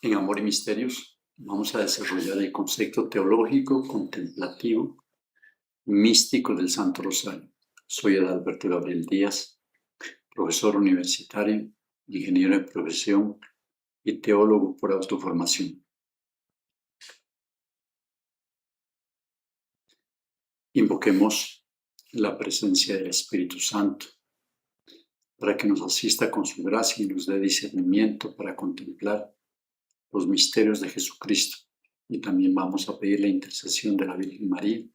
En Amor y Misterios vamos a desarrollar el concepto teológico, contemplativo, místico del Santo Rosario. Soy Adalberto Gabriel Díaz, profesor universitario, ingeniero de profesión y teólogo por autoformación. Invoquemos la presencia del Espíritu Santo para que nos asista con su gracia y nos dé discernimiento para contemplar los misterios de Jesucristo. Y también vamos a pedir la intercesión de la Virgen María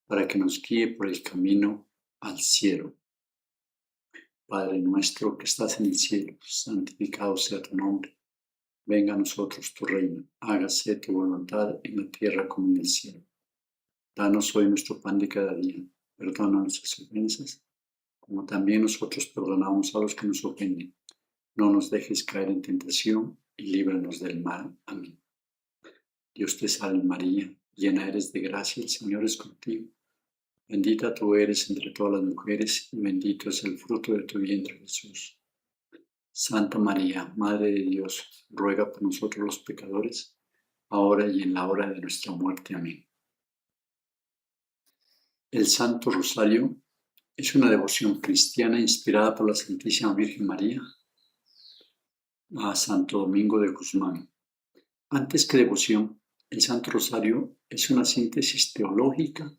para que nos guíe por el camino al cielo. Padre nuestro que estás en el cielo, santificado sea tu nombre. Venga a nosotros tu reino, hágase tu voluntad en la tierra como en el cielo. Danos hoy nuestro pan de cada día, perdona nuestras ofensas, como también nosotros perdonamos a los que nos ofenden. No nos dejes caer en tentación y líbranos del mal. Amén. Dios te salve María, llena eres de gracia, el Señor es contigo. Bendita tú eres entre todas las mujeres y bendito es el fruto de tu vientre, Jesús. Santa María, Madre de Dios, ruega por nosotros los pecadores, ahora y en la hora de nuestra muerte. Amén. El Santo Rosario es una devoción cristiana inspirada por la Santísima Virgen María a Santo Domingo de Guzmán. Antes que devoción, el Santo Rosario es una síntesis teológica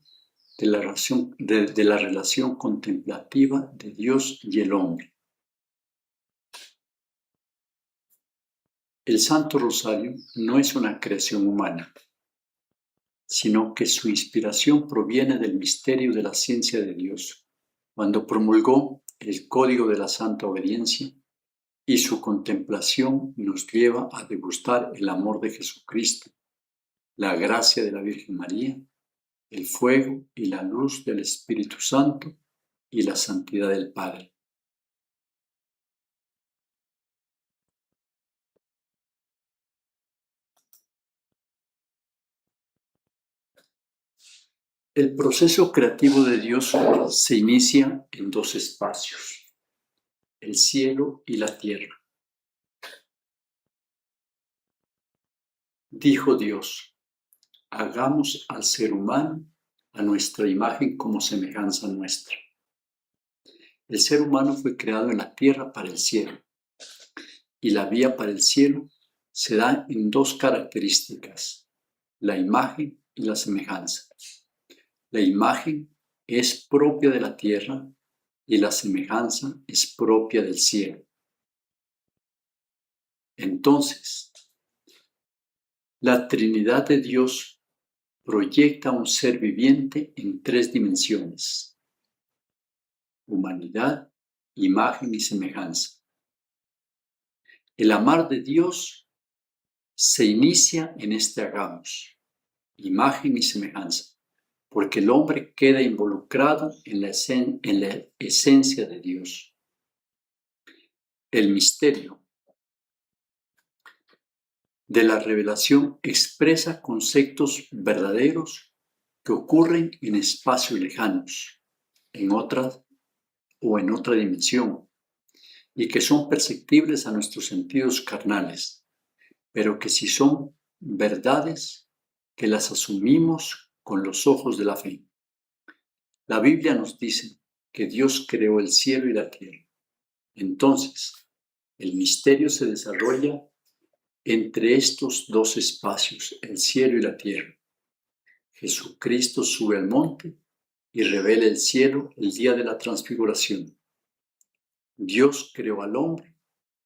de la relación contemplativa de Dios y el hombre. El Santo Rosario no es una creación humana, sino que su inspiración proviene del misterio de la ciencia de Dios, cuando promulgó el Código de la Santa Obediencia, y su contemplación nos lleva a degustar el amor de Jesucristo, la gracia de la Virgen María, el fuego y la luz del Espíritu Santo y la santidad del Padre. El proceso creativo de Dios se inicia en dos espacios, el cielo y la tierra. Dijo Dios: hagamos al ser humano a nuestra imagen como semejanza nuestra. El ser humano fue creado en la tierra para el cielo, y la vía para el cielo se da en dos características, la imagen y la semejanza. La imagen es propia de la tierra y la semejanza es propia del cielo. Entonces, la Trinidad de Dios proyecta un ser viviente en tres dimensiones: humanidad, imagen y semejanza. El amar de Dios se inicia en este hagamos, imagen y semejanza, porque el hombre queda involucrado en la esencia de Dios. El misterio de la revelación expresa conceptos verdaderos que ocurren en espacios lejanos, en otra dimensión, y que son perceptibles a nuestros sentidos carnales, pero que sí son verdades que las asumimos con los ojos de la fe. La Biblia nos dice que Dios creó el cielo y la tierra. Entonces, el misterio se desarrolla entre estos dos espacios, el cielo y la tierra. Jesucristo sube al monte y revela el cielo el día de la transfiguración. Dios creó al hombre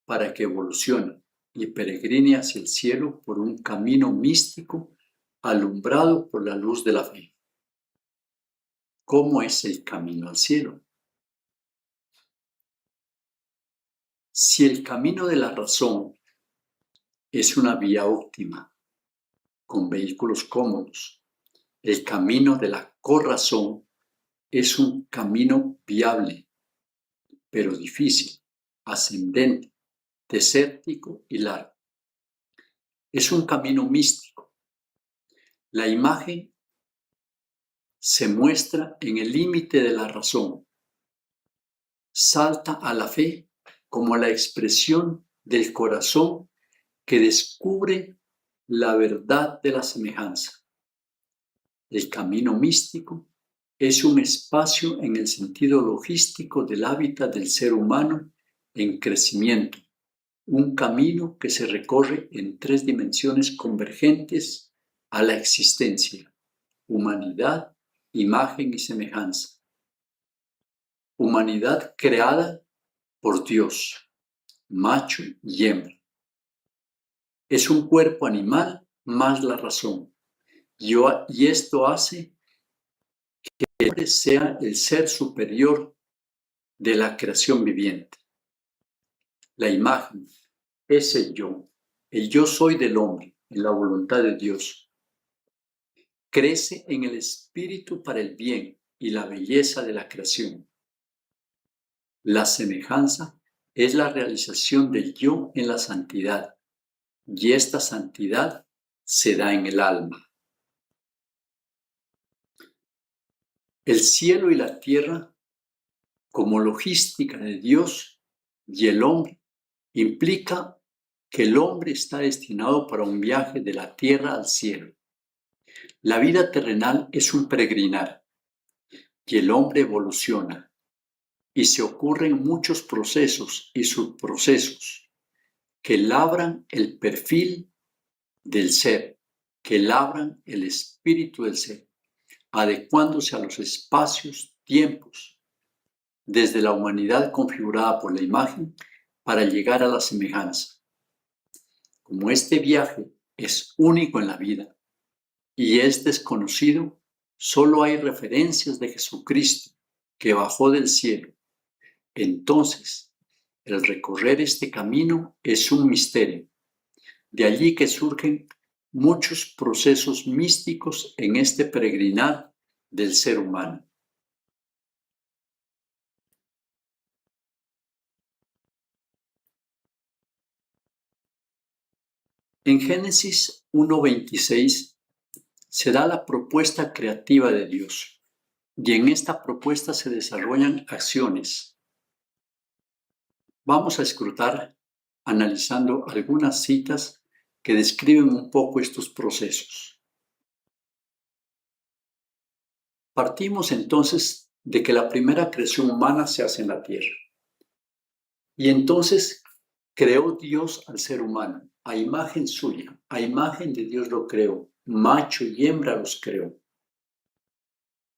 para que evolucione y peregrine hacia el cielo por un camino místico alumbrado por la luz de la fe. ¿Cómo es el camino al cielo? Si el camino de la razón es una vía óptima, con vehículos cómodos, el camino de la corrazón es un camino viable, pero difícil, ascendente, desértico y largo. Es un camino místico. La imagen se muestra en el límite de la razón. Salta a la fe como la expresión del corazón que descubre la verdad de la semejanza. El camino místico es un espacio en el sentido logístico del hábitat del ser humano en crecimiento, un camino que se recorre en 3 dimensiones convergentes a la existencia: humanidad, imagen y semejanza. Humanidad creada por Dios, macho y hembra. Es un cuerpo animal más la razón, y esto hace que el hombre sea el ser superior de la creación viviente. La imagen es el yo soy del hombre, en la voluntad de Dios. Crece en el espíritu para el bien y la belleza de la creación. La semejanza es la realización del yo en la santidad, y esta santidad se da en el alma. El cielo y la tierra, como logística de Dios y el hombre, implica que el hombre está destinado para un viaje de la tierra al cielo. La vida terrenal es un peregrinar, y el hombre evoluciona, y se ocurren muchos procesos y subprocesos que labran el perfil del ser, que labran el espíritu del ser, adecuándose a los espacios, tiempos, desde la humanidad configurada por la imagen para llegar a la semejanza. Como este viaje es único en la vida y es desconocido, solo hay referencias de Jesucristo que bajó del cielo. Entonces, el recorrer este camino es un misterio. De allí que surgen muchos procesos místicos en este peregrinar del ser humano. En Génesis 1:26 se da la propuesta creativa de Dios, y en esta propuesta se desarrollan acciones. Vamos a escrutar analizando algunas citas que describen un poco estos procesos. Partimos entonces de que la primera creación humana se hace en la tierra. Y entonces creó Dios al ser humano, a imagen suya, a imagen de Dios lo creó, macho y hembra los creó.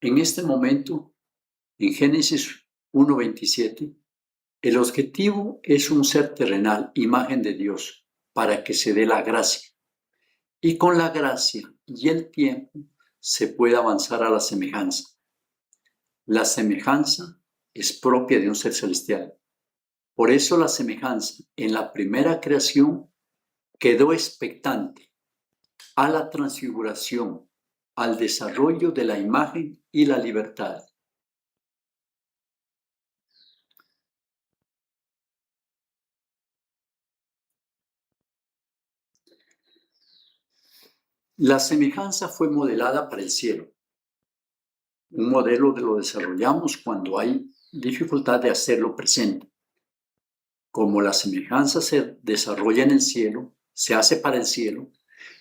En este momento, en Génesis 1:27, el objetivo es un ser terrenal, imagen de Dios, para que se dé la gracia. Y con la gracia y el tiempo se puede avanzar a la semejanza. La semejanza es propia de un ser celestial. Por eso la semejanza en la primera creación quedó expectante a la transfiguración, al desarrollo de la imagen y la libertad. La semejanza fue modelada para el cielo. Un modelo lo desarrollamos cuando hay dificultad de hacerlo presente. Como la semejanza se desarrolla en el cielo, se hace para el cielo,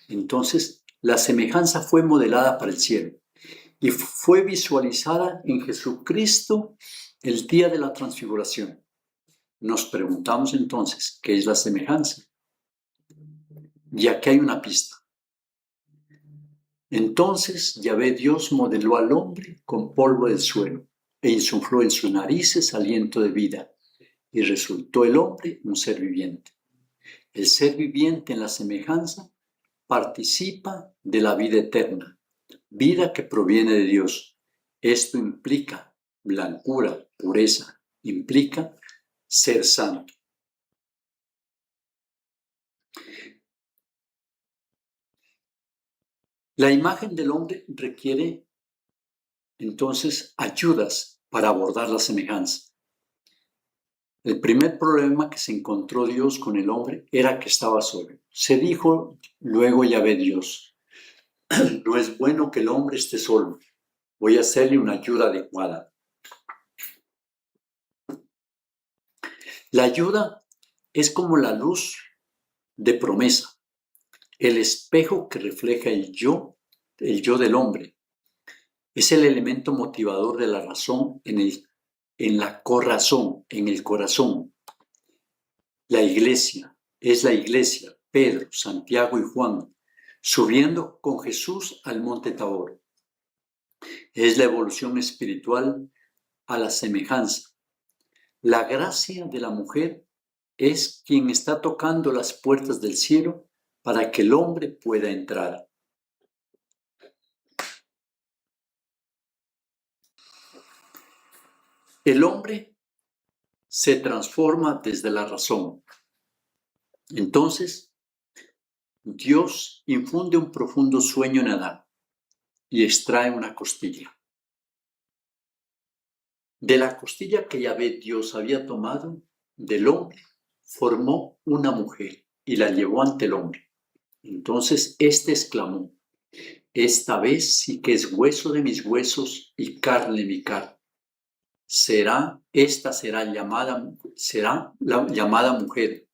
entonces la semejanza fue modelada para el cielo y fue visualizada en Jesucristo el día de la transfiguración. Nos preguntamos entonces, ¿qué es la semejanza? Y aquí hay una pista. Entonces Yahvé Dios modeló al hombre con polvo del suelo e insufló en sus narices aliento de vida, y resultó el hombre un ser viviente. El ser viviente en la semejanza participa de la vida eterna, vida que proviene de Dios. Esto implica blancura, pureza, implica ser santo. La imagen del hombre requiere entonces ayudas para abordar la semejanza. El primer problema que se encontró Dios con el hombre era que estaba solo. Se dijo luego Yahvé Dios, no es bueno que el hombre esté solo, voy a hacerle una ayuda adecuada. La ayuda es como la luz de promesa, el espejo que refleja el yo del hombre. Es el elemento motivador de la razón en la corazón, en el corazón. La iglesia, es la iglesia, Pedro, Santiago y Juan, subiendo con Jesús al monte Tabor. Es la evolución espiritual a la semejanza. La gracia de la mujer es quien está tocando las puertas del cielo para que el hombre pueda entrar. El hombre se transforma desde la razón. Entonces, Dios infunde un profundo sueño en Adán y extrae una costilla. De la costilla que Yahvé Dios había tomado del hombre, formó una mujer y la llevó ante el hombre. Entonces éste exclamó: esta vez sí que es hueso de mis huesos y carne de mi carne. Será la llamada mujer,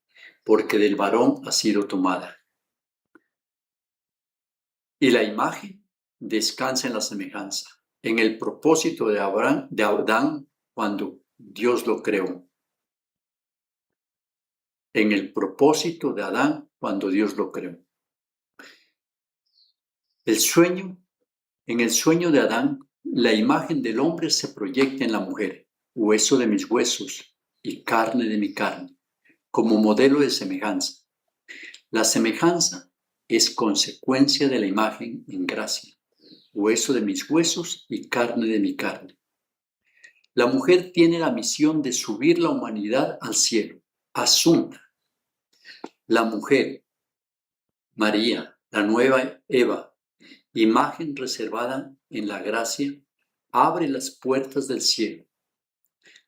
porque del varón ha sido tomada. Y la imagen descansa en la semejanza, en el propósito de Adán cuando Dios lo creó. En el propósito de Adán cuando Dios lo creó. En el sueño de Adán, la imagen del hombre se proyecta en la mujer, hueso de mis huesos y carne de mi carne, como modelo de semejanza. La semejanza es consecuencia de la imagen en gracia, hueso de mis huesos y carne de mi carne. La mujer tiene la misión de subir la humanidad al cielo, asunta. La mujer, María, la nueva Eva, imagen reservada en la gracia, abre las puertas del cielo.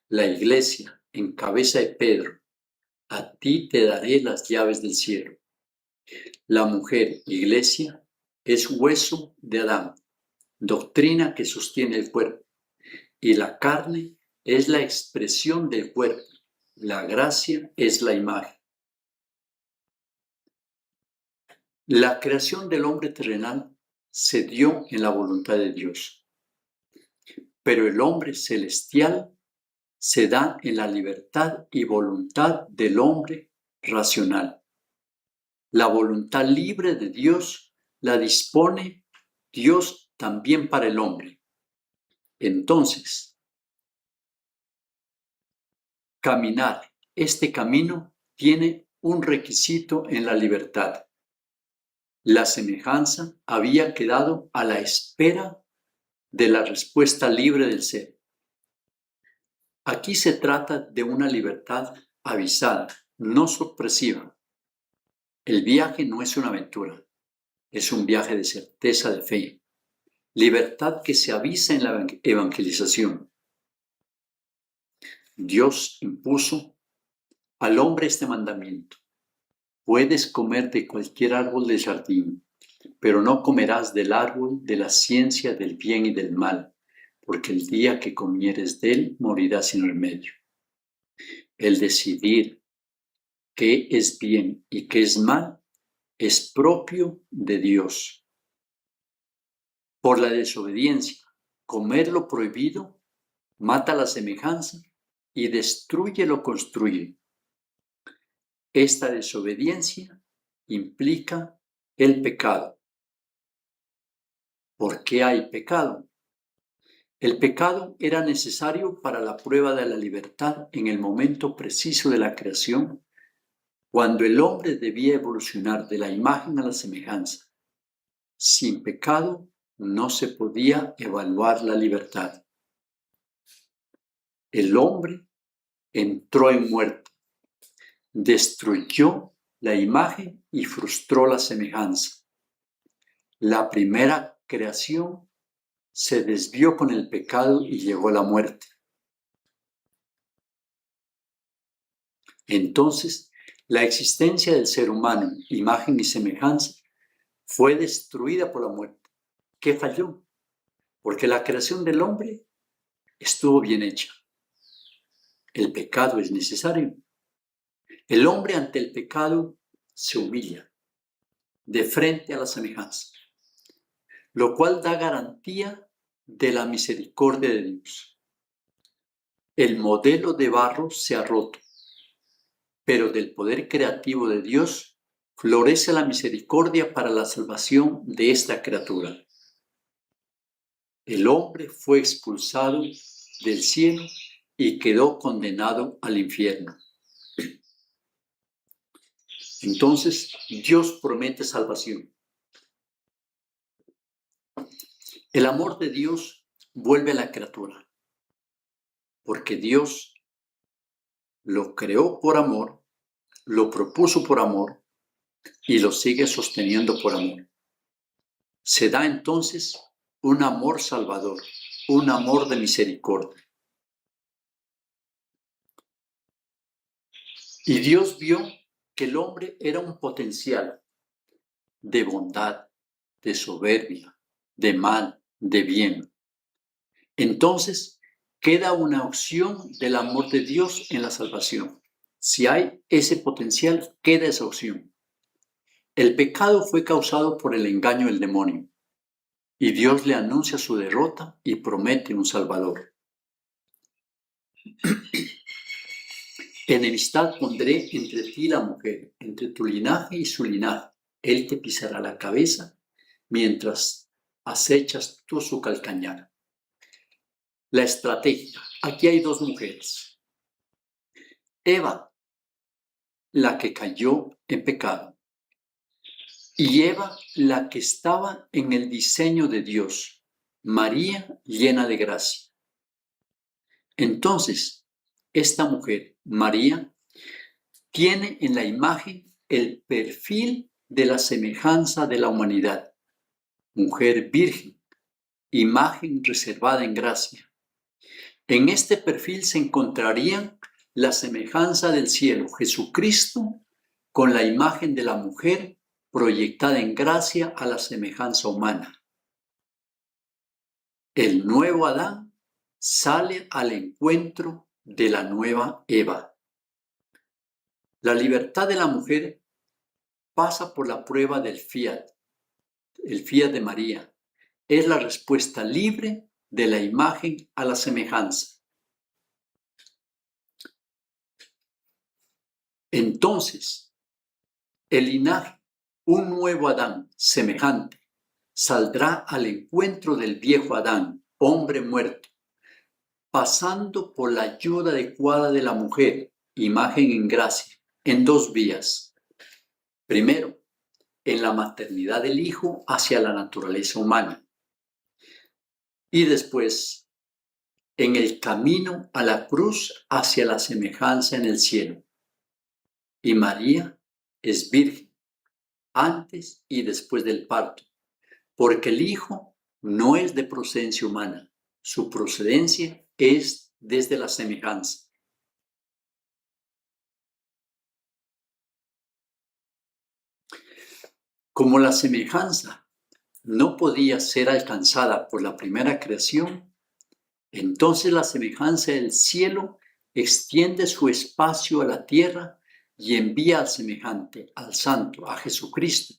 La iglesia, en cabeza de Pedro, a ti te daré las llaves del cielo. La mujer, iglesia, es hueso de Adán, doctrina que sostiene el cuerpo, y la carne es la expresión del cuerpo. La gracia es la imagen. La creación del hombre terrenal se dio en la voluntad de Dios, pero el hombre celestial se da en la libertad y voluntad del hombre racional. La voluntad libre de Dios la dispone Dios también para el hombre. Entonces, caminar este camino tiene un requisito en la libertad. La semejanza había quedado a la espera de la respuesta libre del ser. Aquí se trata de una libertad avisada, no sorpresiva. El viaje no es una aventura, es un viaje de certeza de fe. Libertad que se avisa en la evangelización. Dios impuso al hombre este mandamiento: puedes comer de cualquier árbol del jardín, pero no comerás del árbol de la ciencia del bien y del mal, porque el día que comieres de él morirás sin remedio. El decidir qué es bien y qué es mal es propio de Dios. Por la desobediencia, comer lo prohibido mata la semejanza y destruye lo construido. Esta desobediencia implica el pecado. ¿Por qué hay pecado? El pecado era necesario para la prueba de la libertad en el momento preciso de la creación, cuando el hombre debía evolucionar de la imagen a la semejanza. Sin pecado no se podía evaluar la libertad. El hombre entró en muerte, destruyó la imagen y frustró la semejanza. La primera creación se desvió con el pecado y llegó a la muerte. Entonces, la existencia del ser humano, imagen y semejanza, fue destruida por la muerte. ¿Qué falló? Porque la creación del hombre estuvo bien hecha. El pecado es necesario. El hombre ante el pecado se humilla de frente a la semejanza, lo cual da garantía de la misericordia de Dios. El modelo de barro se ha roto, pero del poder creativo de Dios florece la misericordia para la salvación de esta criatura. El hombre fue expulsado del cielo y quedó condenado al infierno. Entonces, Dios promete salvación. El amor de Dios vuelve a la criatura, porque Dios lo creó por amor, lo propuso por amor y lo sigue sosteniendo por amor. Se da entonces un amor salvador, un amor de misericordia. Y Dios vio que el hombre era un potencial de bondad, de soberbia, de mal, de bien. Entonces, queda una opción del amor de Dios en la salvación. Si hay ese potencial, queda esa opción. El pecado fue causado por el engaño del demonio, y Dios le anuncia su derrota y promete un Salvador. Enemistad pondré entre ti y la mujer, entre tu linaje y su linaje. Él te pisará la cabeza mientras acechas tú su calcañar. La estrategia. Aquí hay dos mujeres. Eva, la que cayó en pecado, y Eva, la que estaba en el diseño de Dios. María, llena de gracia. Entonces, esta mujer, María, tiene en la imagen el perfil de la semejanza de la humanidad. Mujer virgen, imagen reservada en gracia. En este perfil se encontrarían la semejanza del cielo, Jesucristo, con la imagen de la mujer proyectada en gracia a la semejanza humana. El nuevo Adán sale al encuentro de la nueva Eva. La libertad de la mujer pasa por la prueba del fiat, el fiat de María. Es la respuesta libre de la imagen a la semejanza. Entonces, el linaje, un nuevo Adán semejante, saldrá al encuentro del viejo Adán, hombre muerto, pasando por la ayuda adecuada de la mujer, imagen en gracia, en dos vías. Primero, en la maternidad del Hijo hacia la naturaleza humana. Y después, en el camino a la cruz hacia la semejanza en el cielo. Y María es virgen, antes y después del parto, porque el Hijo no es de procedencia humana, su procedencia es desde la semejanza. Como la semejanza no podía ser alcanzada por la primera creación, entonces la semejanza del cielo extiende su espacio a la tierra y envía al semejante, al santo, a Jesucristo,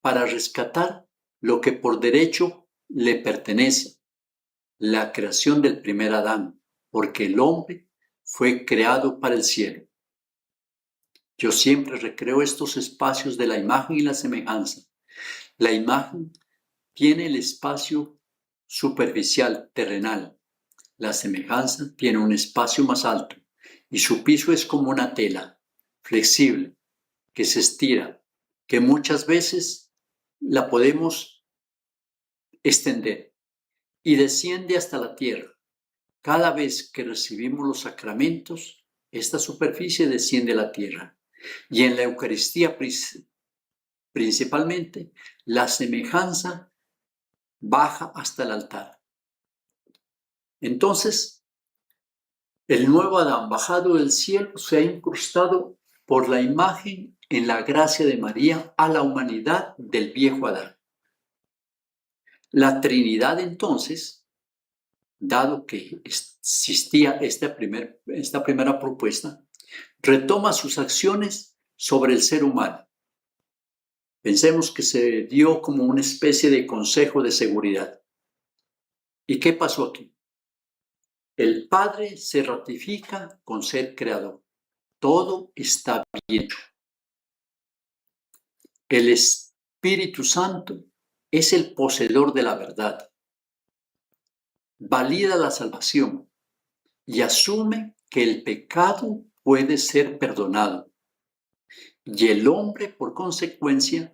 para rescatar lo que por derecho le pertenece, la creación del primer Adán, porque el hombre fue creado para el cielo. Yo siempre recreo estos espacios de la imagen y la semejanza. La imagen tiene el espacio superficial, terrenal. La semejanza tiene un espacio más alto y su piso es como una tela, flexible, que se estira, que muchas veces la podemos extender y desciende hasta la tierra. Cada vez que recibimos los sacramentos, esta superficie desciende a la tierra. Y en la Eucaristía principalmente, la semejanza baja hasta el altar. Entonces, el nuevo Adán bajado del cielo se ha incrustado por la imagen en la gracia de María a la humanidad del viejo Adán. La Trinidad entonces, dado que existía esta primera propuesta, retoma sus acciones sobre el ser humano. Pensemos que se dio como una especie de consejo de seguridad. ¿Y qué pasó aquí? El Padre se ratifica con ser creador. Todo está bien hecho. El Espíritu Santo es el poseedor de la verdad. Valida la salvación y asume que el pecado puede ser perdonado. Y el hombre, por consecuencia,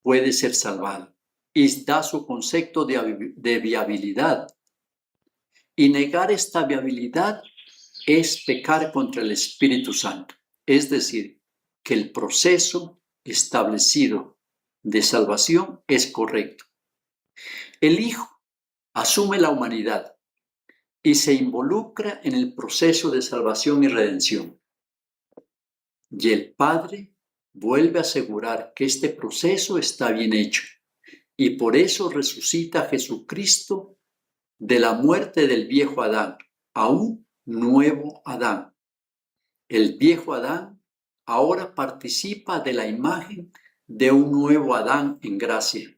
puede ser salvado. Y da su concepto de viabilidad. Y negar esta viabilidad es pecar contra el Espíritu Santo. Es decir, que el proceso establecido de salvación es correcto. El Hijo asume la humanidad y se involucra en el proceso de salvación y redención. Y el Padre vuelve a asegurar que este proceso está bien hecho y por eso resucita a Jesucristo de la muerte del viejo Adán a un nuevo Adán. El viejo Adán ahora participa de la imagen de un nuevo Adán en gracia.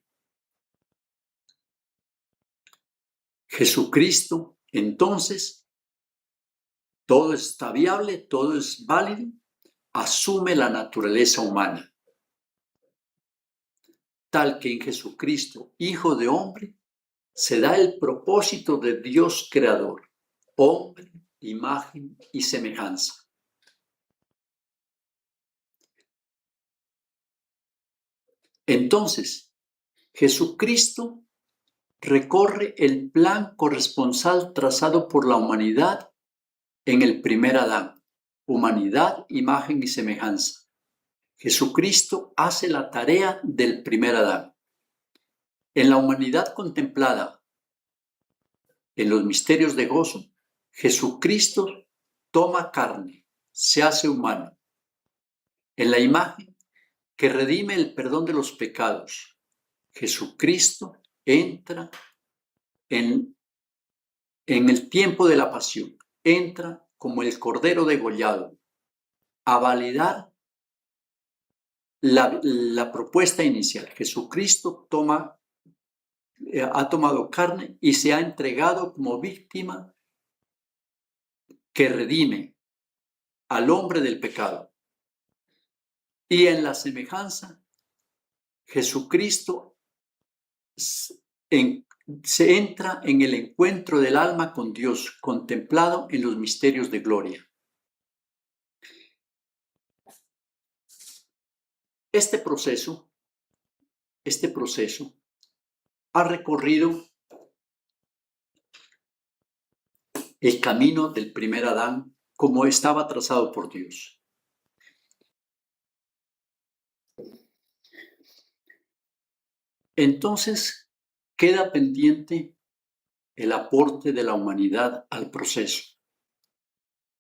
Jesucristo, entonces, todo está viable, todo es válido, asume la naturaleza humana, tal que en Jesucristo, Hijo de hombre, se da el propósito de Dios creador, hombre, imagen y semejanza. Entonces, Jesucristo recorre el plan corresponsal trazado por la humanidad en el primer Adán, humanidad, imagen y semejanza. Jesucristo hace la tarea del primer Adán. En la humanidad contemplada, en los misterios de gozo, Jesucristo toma carne, se hace humano. En la imagen que redime el perdón de los pecados, Jesucristo entra en el tiempo de la pasión, entra como el cordero degollado a validar la propuesta inicial. Jesucristo ha tomado carne y se ha entregado como víctima que redime al hombre del pecado. Y en la semejanza, Jesucristo se entra en el encuentro del alma con Dios, contemplado en los misterios de gloria. Este proceso ha recorrido el camino del primer Adán como estaba trazado por Dios. Entonces, queda pendiente el aporte de la humanidad al proceso,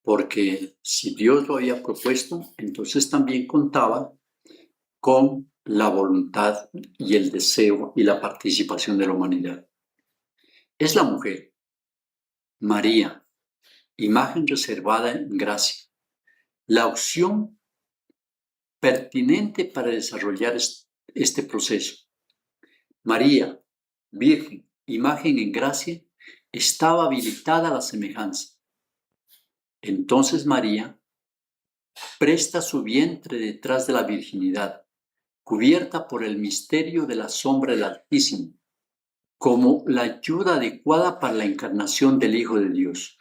porque si Dios lo había propuesto, entonces también contaba con la voluntad y el deseo y la participación de la humanidad. Es la mujer, María, imagen reservada en gracia, la opción pertinente para desarrollar este proceso. María, virgen, imagen en gracia, estaba habilitada a la semejanza. Entonces María presta su vientre detrás de la virginidad, cubierta por el misterio de la sombra del Altísimo, como la ayuda adecuada para la encarnación del Hijo de Dios.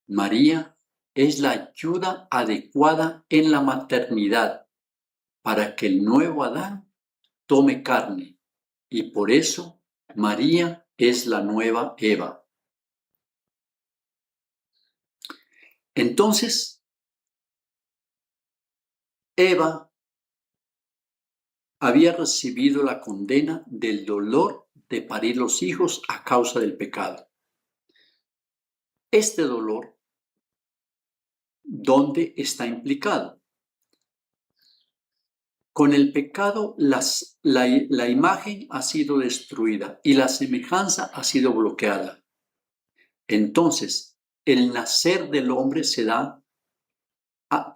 María es la ayuda adecuada en la maternidad para que el nuevo Adán tome carne, y por eso María es la nueva Eva. Entonces, Eva había recibido la condena del dolor de parir los hijos a causa del pecado. Este dolor, ¿dónde está implicado? Con el pecado la imagen ha sido destruida y la semejanza ha sido bloqueada. Entonces, el nacer del hombre se da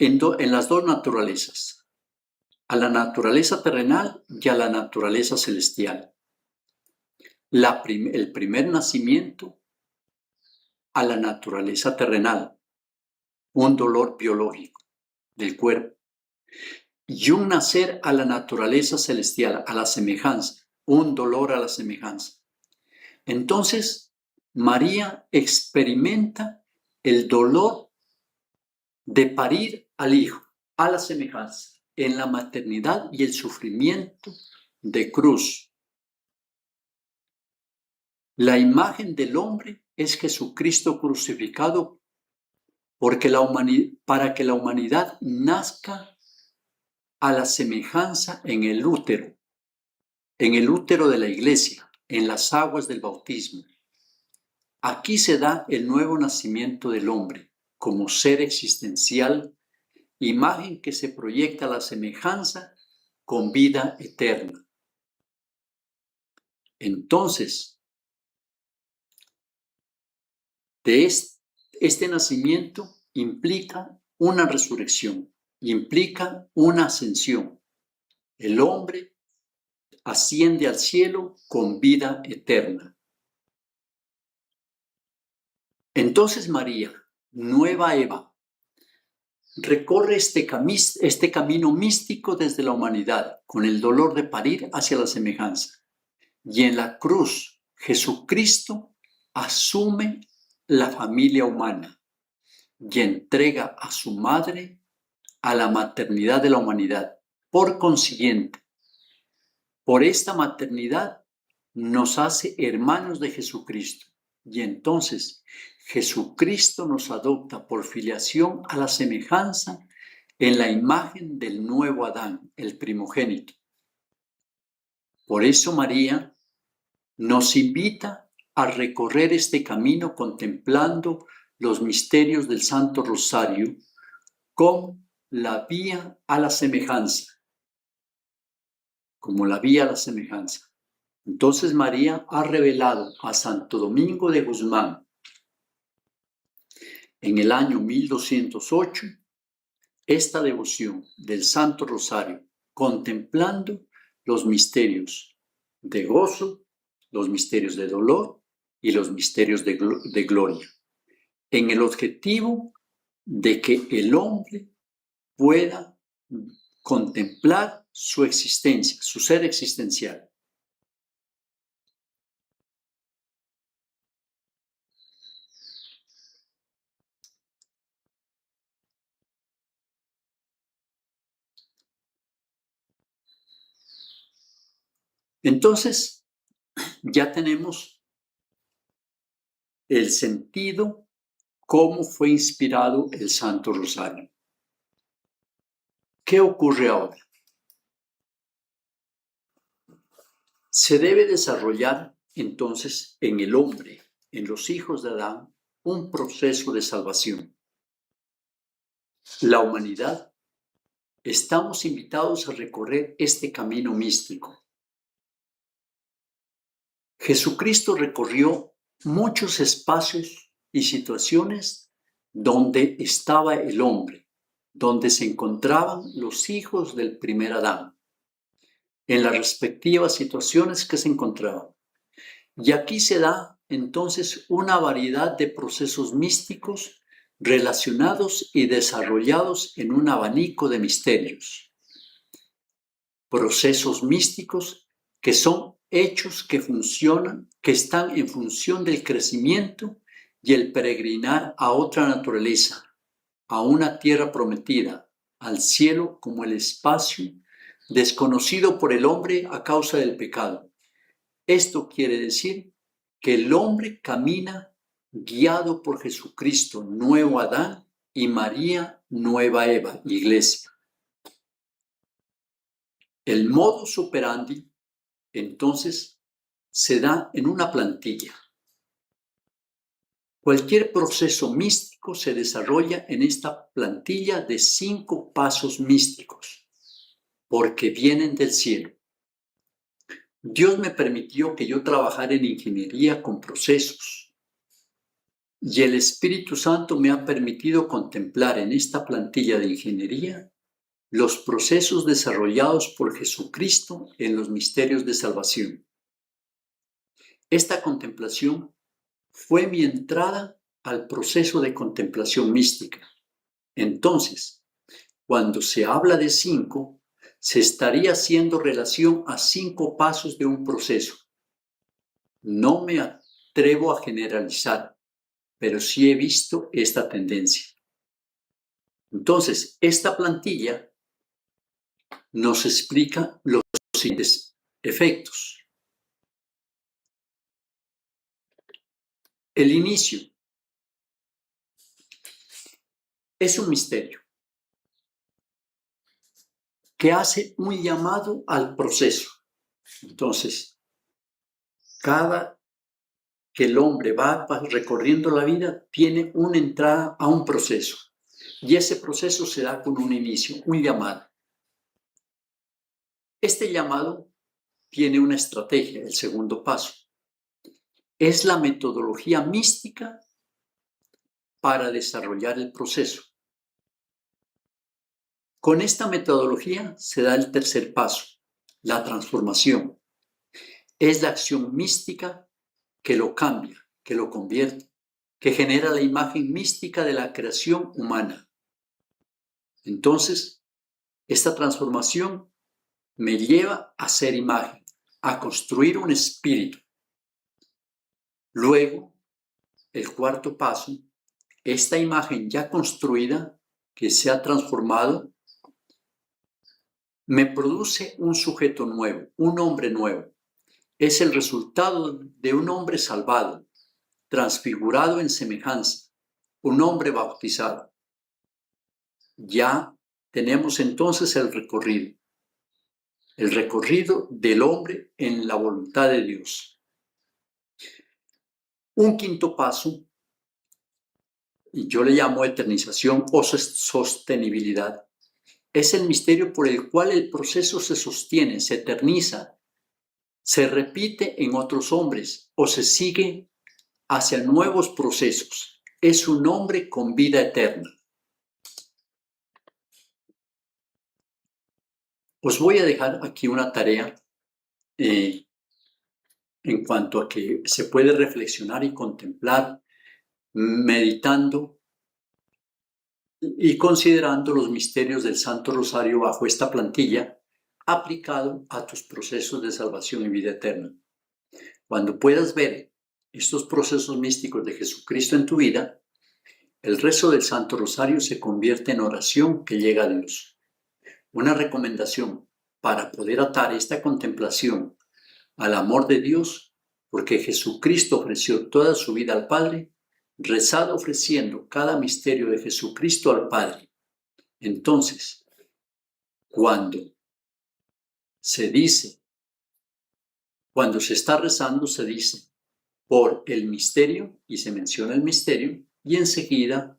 en las dos naturalezas. a la naturaleza terrenal y a la naturaleza celestial. El primer nacimiento a la naturaleza terrenal, un dolor biológico del cuerpo, y un nacer a la naturaleza celestial, a la semejanza, un dolor a la semejanza. Entonces, María experimenta el dolor de parir al Hijo, a la semejanza, en la maternidad y el sufrimiento de cruz. La imagen del hombre es Jesucristo crucificado para que la humanidad nazca a la semejanza en el útero de la iglesia, en las aguas del bautismo. Aquí se da el nuevo nacimiento del hombre como ser existencial, imagen que se proyecta a la semejanza con vida eterna. Entonces, de este nacimiento implica una resurrección, implica una ascensión. El hombre asciende al cielo con vida eterna. Entonces María, nueva Eva, recorre este camino místico desde la humanidad, con el dolor de parir hacia la semejanza. Y en la cruz, Jesucristo asume la familia humana y entrega a su madre a la maternidad de la humanidad. Por consiguiente, por esta maternidad nos hace hermanos de Jesucristo. Y entonces Jesucristo nos adopta por filiación a la semejanza en la imagen del nuevo Adán, el primogénito. Por eso María nos invita a recorrer este camino contemplando los misterios del Santo Rosario como la vía a la semejanza, Entonces María ha revelado a Santo Domingo de Guzmán en el año 1208 esta devoción del Santo Rosario, contemplando los misterios de gozo, los misterios de dolor y los misterios de gloria, en el objetivo de que el hombre pueda contemplar su existencia, su ser existencial. Entonces, ya tenemos el sentido, cómo fue inspirado el Santo Rosario. ¿Qué ocurre ahora? Se debe desarrollar entonces en el hombre, en los hijos de Adán, un proceso de salvación. La humanidad, estamos invitados a recorrer este camino místico. Jesucristo recorrió muchos espacios y situaciones donde estaba el hombre, donde se encontraban los hijos del primer Adán, en las respectivas situaciones que se encontraban. Y aquí se da entonces una variedad de procesos místicos relacionados y desarrollados en un abanico de misterios. Procesos místicos que son hechos que funcionan, que están en función del crecimiento y el peregrinar a otra naturaleza, a una tierra prometida, al cielo como el espacio desconocido por el hombre a causa del pecado. Esto quiere decir que el hombre camina guiado por Jesucristo, nuevo Adán, y María, nueva Eva, iglesia. El modus operandi, entonces, se da en una plantilla. Cualquier proceso místico se desarrolla en esta plantilla de 5 pasos místicos, porque vienen del cielo. Dios me permitió que yo trabajara en ingeniería con procesos, y el Espíritu Santo me ha permitido contemplar en esta plantilla de ingeniería los procesos desarrollados por Jesucristo en los misterios de salvación. Esta contemplación fue mi entrada al proceso de contemplación mística. Entonces, cuando se habla de 5, se estaría haciendo relación a 5 pasos de un proceso. No me atrevo a generalizar, pero sí he visto esta tendencia. Entonces, esta plantilla nos explica los siguientes efectos. El inicio es un misterio que hace un llamado al proceso. Entonces, cada que el hombre va recorriendo la vida tiene una entrada a un proceso. Y ese proceso se da con un inicio, un llamado. Este llamado tiene una estrategia, el segundo paso. Es la metodología mística para desarrollar el proceso. Con esta metodología se da el tercer paso, la transformación. Es la acción mística que lo cambia, que lo convierte, que genera la imagen mística de la creación humana. Entonces, esta transformación me lleva a ser imagen, a construir un espíritu. Luego, el cuarto paso, esta imagen ya construida, que se ha transformado, me produce un sujeto nuevo, un hombre nuevo. Es el resultado de un hombre salvado, transfigurado en semejanza, un hombre bautizado. Ya tenemos entonces el recorrido del hombre en la voluntad de Dios. Un quinto paso, y yo le llamo eternización o sostenibilidad, es el misterio por el cual el proceso se sostiene, se eterniza, se repite en otros hombres o se sigue hacia nuevos procesos. Es un hombre con vida eterna. Os voy a dejar aquí una tarea en cuanto a que se puede reflexionar y contemplar meditando y considerando los misterios del Santo Rosario bajo esta plantilla aplicado a tus procesos de salvación y vida eterna. Cuando puedas ver estos procesos místicos de Jesucristo en tu vida, el rezo del Santo Rosario se convierte en oración que llega a Dios. Una recomendación para poder atar esta contemplación al amor de Dios, porque Jesucristo ofreció toda su vida al Padre, rezad ofreciendo cada misterio de Jesucristo al Padre. Entonces, cuando se está rezando, se dice por el misterio y se menciona el misterio y enseguida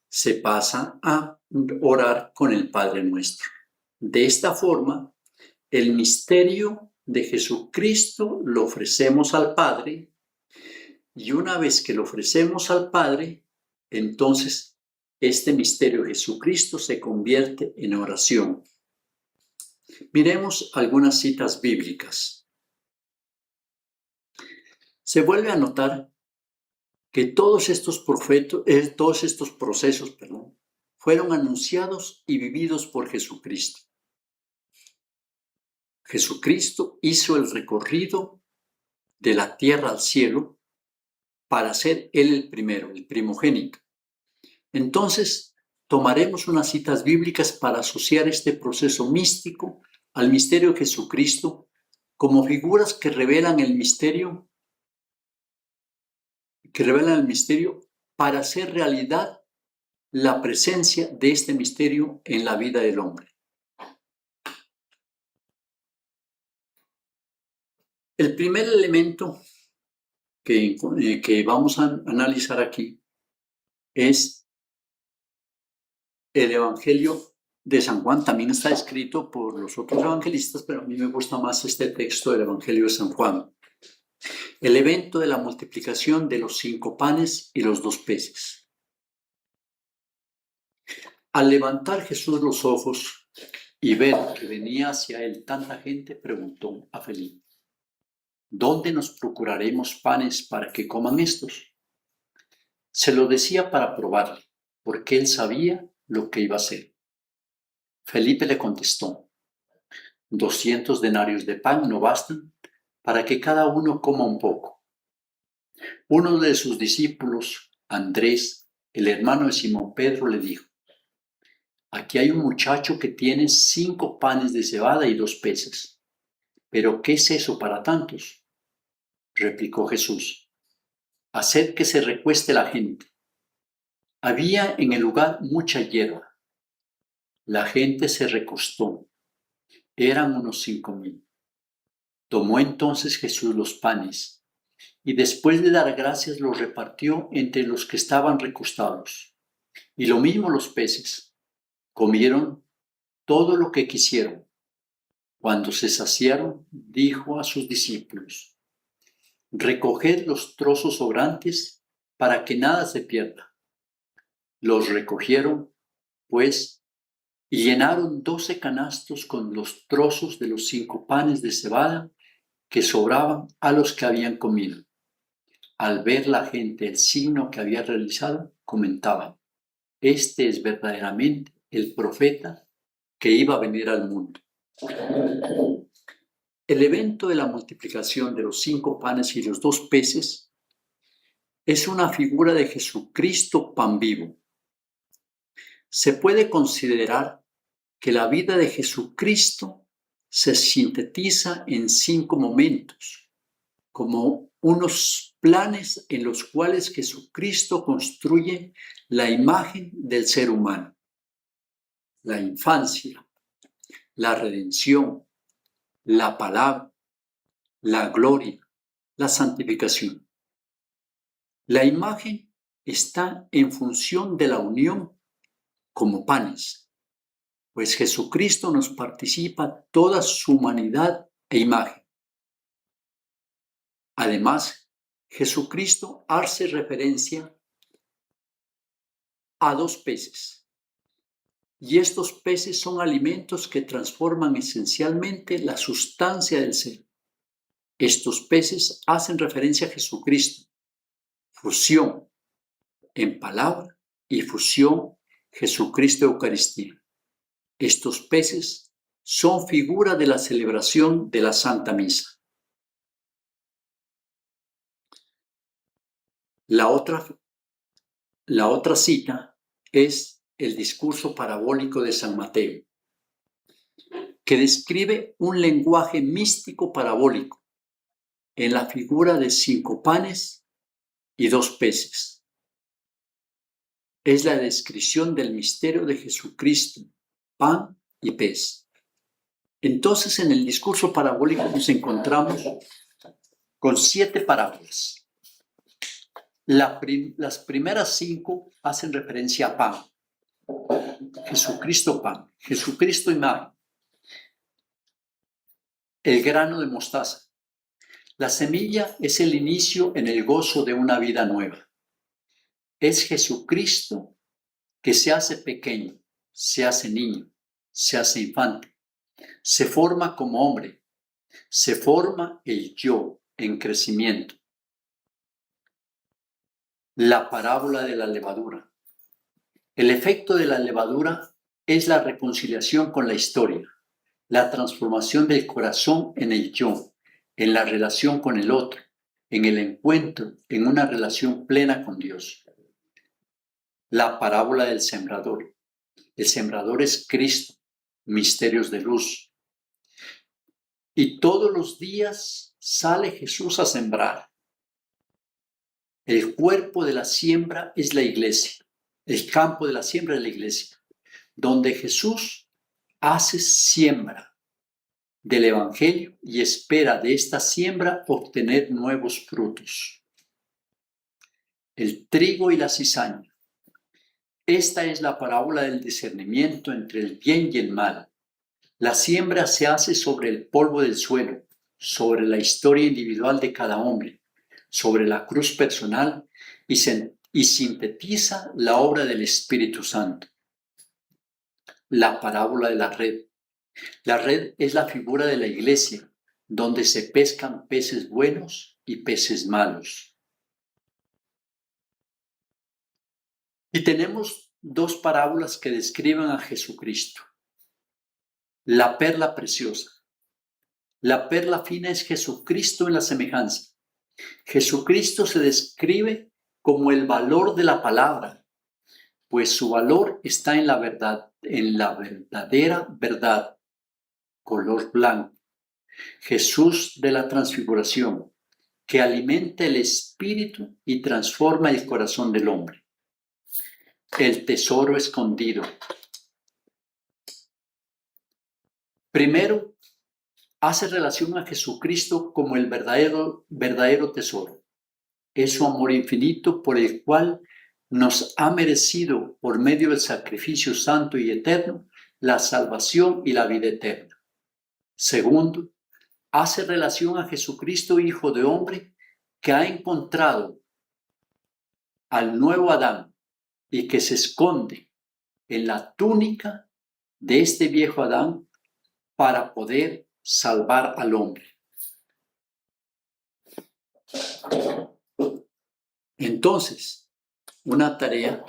se pasa a orar con el Padre Nuestro. De esta forma, el misterio de Jesucristo lo ofrecemos al Padre y una vez que lo ofrecemos al Padre, entonces este misterio de Jesucristo se convierte en oración. Miremos algunas citas bíblicas. Se vuelve a notar que todos estos procesos fueron anunciados y vividos por Jesucristo. Jesucristo hizo el recorrido de la tierra al cielo para ser Él el primero, el primogénito. Entonces, tomaremos unas citas bíblicas para asociar este proceso místico al misterio de Jesucristo como figuras que revelan el misterio para hacer realidad la presencia de este misterio en la vida del hombre. El primer elemento que vamos a analizar aquí es el Evangelio de San Juan. También está escrito por los otros evangelistas, pero a mí me gusta más este texto del Evangelio de San Juan. El evento de la multiplicación de los 5 panes y los 2 peces. Al levantar Jesús los ojos y ver que venía hacia él tanta gente, preguntó a Felipe: ¿dónde nos procuraremos panes para que coman estos? Se lo decía para probarle, porque él sabía lo que iba a hacer. Felipe le contestó: 200 denarios de pan no bastan para que cada uno coma un poco. Uno de sus discípulos, Andrés, el hermano de Simón Pedro, le dijo: aquí hay un muchacho que tiene 5 panes de cebada y 2 peces. ¿Pero qué es eso para tantos? Replicó Jesús: haced que se recueste la gente. Había en el lugar mucha hierba. La gente se recostó. Eran unos 5,000. Tomó entonces Jesús los panes y después de dar gracias los repartió entre los que estaban recostados. Y lo mismo los peces. Comieron todo lo que quisieron. Cuando se saciaron, dijo a sus discípulos: recoged los trozos sobrantes para que nada se pierda. Los recogieron, pues, y llenaron 12 canastos con los trozos de los 5 panes de cebada que sobraban a los que habían comido. Al ver la gente el signo que había realizado, comentaban: este es verdaderamente el profeta que iba a venir al mundo. El evento de la multiplicación de los 5 panes y los 2 peces es una figura de Jesucristo pan vivo. Se puede considerar que la vida de Jesucristo se sintetiza en 5 momentos, como unos planes en los cuales Jesucristo construye la imagen del ser humano: la infancia, la redención, la palabra, la gloria, la santificación. La imagen está en función de la unión como panes, pues Jesucristo nos participa toda su humanidad e imagen. Además, Jesucristo hace referencia a 2 peces, y estos peces son alimentos que transforman esencialmente la sustancia del ser. Estos peces hacen referencia a Jesucristo, fusión en palabra y fusión Jesucristo Eucaristía. Estos peces son figura de la celebración de la Santa Misa. La otra cita es el discurso parabólico de San Mateo, que describe un lenguaje místico parabólico en la figura de 5 panes y 2 peces. Es la descripción del misterio de Jesucristo, pan y pez. Entonces, en el discurso parabólico nos encontramos con 7 parábolas. Las primeras 5 hacen referencia a pan. Jesucristo pan, Jesucristo imagen, el grano de mostaza. La semilla es el inicio en el gozo de una vida nueva. Es Jesucristo que se hace pequeño, se hace niño, se hace infante, se forma como hombre, se forma el yo en crecimiento. La parábola de la levadura. El efecto de la levadura es la reconciliación con la historia, la transformación del corazón en el yo, en la relación con el otro, en el encuentro, en una relación plena con Dios. La parábola del sembrador. El sembrador es Cristo, misterios de luz. Y todos los días sale Jesús a sembrar. El cuerpo de la siembra es la iglesia. El campo de la siembra es la iglesia, donde Jesús hace siembra del Evangelio y espera de esta siembra obtener nuevos frutos. El trigo y la cizaña. Esta es la parábola del discernimiento entre el bien y el mal. La siembra se hace sobre el polvo del suelo, sobre la historia individual de cada hombre, sobre la cruz personal y sintetiza la obra del Espíritu Santo. La parábola de la red. La red es la figura de la iglesia, donde se pescan peces buenos y peces malos. Y tenemos dos parábolas que describen a Jesucristo. La perla preciosa. La perla fina es Jesucristo en la semejanza. Jesucristo se describe como el valor de la palabra, pues su valor está en la verdad, en la verdadera verdad, color blanco. Jesús de la transfiguración, que alimenta el espíritu y transforma el corazón del hombre. El tesoro escondido. Primero, hace relación a Jesucristo como el verdadero tesoro. Es su amor infinito por el cual nos ha merecido, por medio del sacrificio santo y eterno, la salvación y la vida eterna. Segundo, hace relación a Jesucristo, Hijo de Hombre, que ha encontrado al nuevo Adán y que se esconde en la túnica de este viejo Adán para poder salvar al hombre. Entonces, una tarea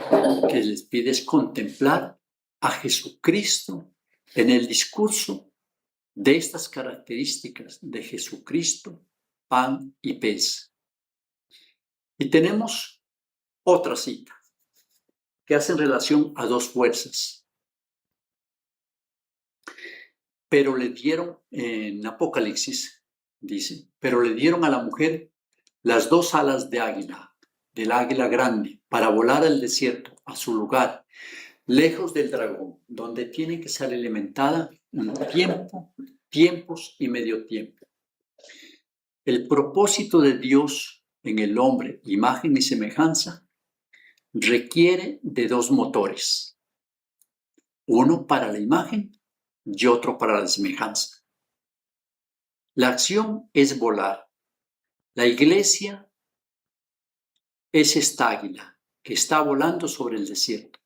que les pide es contemplar a Jesucristo en el discurso de estas características de Jesucristo, pan y pez. Y tenemos otra cita que hace relación a dos fuerzas. Pero le dieron, en Apocalipsis, dice, pero le dieron a la mujer las dos alas de águila, del águila grande, para volar al desierto, a su lugar, lejos del dragón, donde tiene que ser alimentada un tiempo, tiempos y medio tiempo. El propósito de Dios en el hombre, imagen y semejanza, requiere de dos motores, uno para la imagen y otro para la semejanza. La acción es volar. La iglesia es esta águila que está volando sobre el desierto.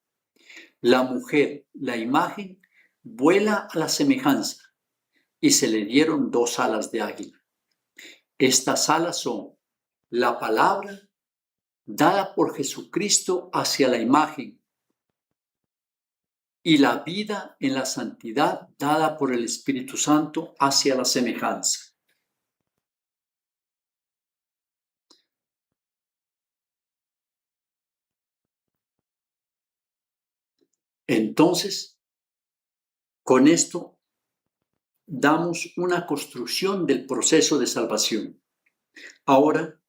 La mujer, la imagen, vuela a la semejanza y se le dieron dos alas de águila. Estas alas son la palabra dada por Jesucristo hacia la imagen y la vida en la santidad dada por el Espíritu Santo hacia la semejanza. Entonces, con esto damos una construcción del proceso de salvación. Ahora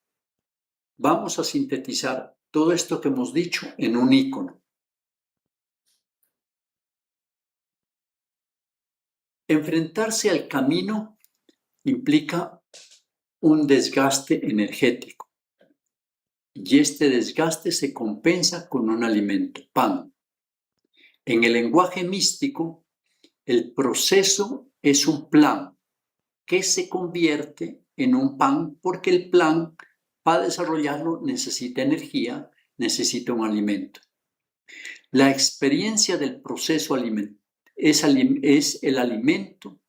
vamos a sintetizar todo esto que hemos dicho en un icono. Enfrentarse al camino implica un desgaste energético y este desgaste se compensa con un alimento, pan. En el lenguaje místico, el proceso es un plan que se convierte en un pan porque el plan, para desarrollarlo, necesita energía, necesita un alimento. La experiencia del proceso es el alimento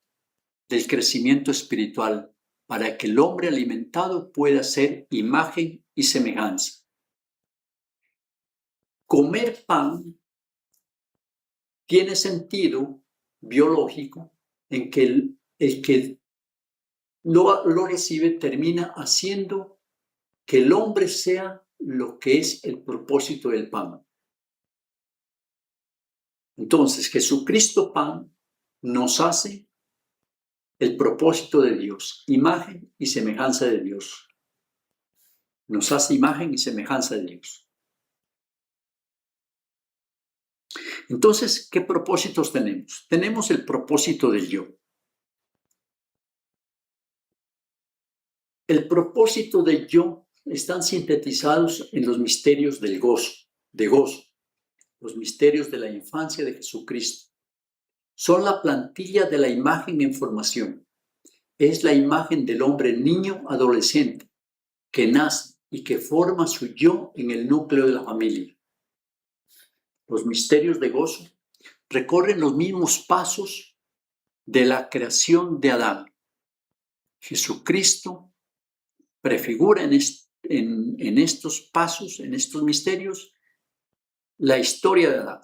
del crecimiento espiritual para que el hombre alimentado pueda ser imagen y semejanza. Comer pan tiene sentido biológico en que el que lo recibe termina haciendo que el hombre sea lo que es el propósito del pan. Entonces, Jesucristo pan nos hace el propósito de Dios, imagen y semejanza de Dios. Nos hace imagen y semejanza de Dios. Entonces, ¿qué propósitos tenemos? Tenemos el propósito del yo. El propósito del yo están sintetizados en los misterios del gozo, los misterios de la infancia de Jesucristo. Son la plantilla de la imagen en formación. Es la imagen del hombre niño adolescente que nace y que forma su yo en el núcleo de la familia. Los misterios de gozo recorren los mismos pasos de la creación de Adán. Jesucristo prefigura en estos pasos, en estos misterios, la historia de Adán.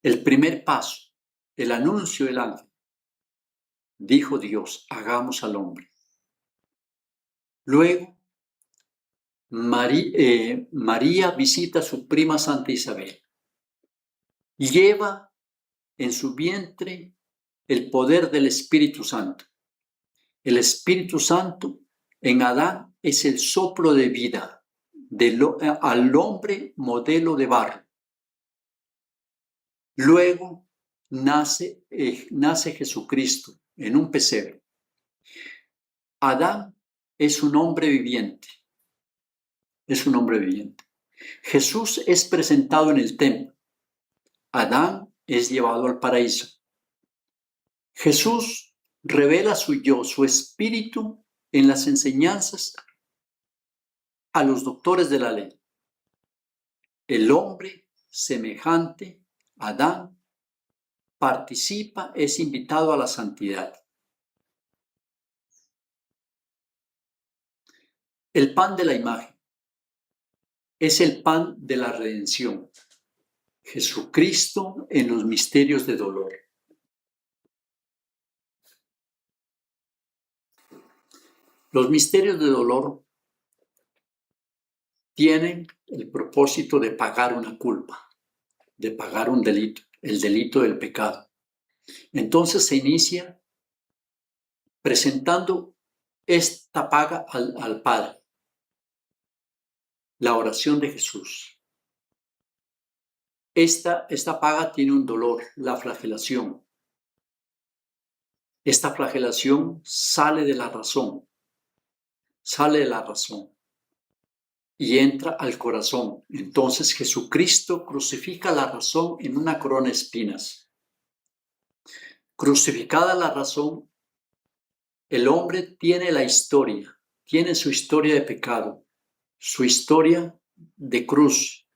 El primer paso, el anuncio del ángel. Dijo Dios, hagamos al hombre. Luego, María visita a su prima Santa Isabel. Lleva en su vientre el poder del Espíritu Santo. El Espíritu Santo en Adán es el soplo de vida al hombre modelo de barro. Luego nace Jesucristo en un pesebre. Adán es un hombre viviente. Es un hombre viviente. Jesús es presentado en el templo. Adán es llevado al paraíso. Jesús revela su yo, su espíritu en las enseñanzas a los doctores de la ley. El hombre semejante a Adán participa, es invitado a la santidad. El pan de la imagen es el pan de la redención. Jesucristo en los misterios de dolor. Los misterios de dolor tienen el propósito de pagar una culpa, de pagar un delito, el delito del pecado. Entonces se inicia presentando esta paga al Padre. La oración de Jesús. Esta paga tiene un dolor, la flagelación. Esta flagelación sale de la razón y entra al corazón. Entonces Jesucristo crucifica la razón en una corona de espinas. Crucificada la razón, el hombre tiene la historia, tiene su historia de pecado, su historia de cruz.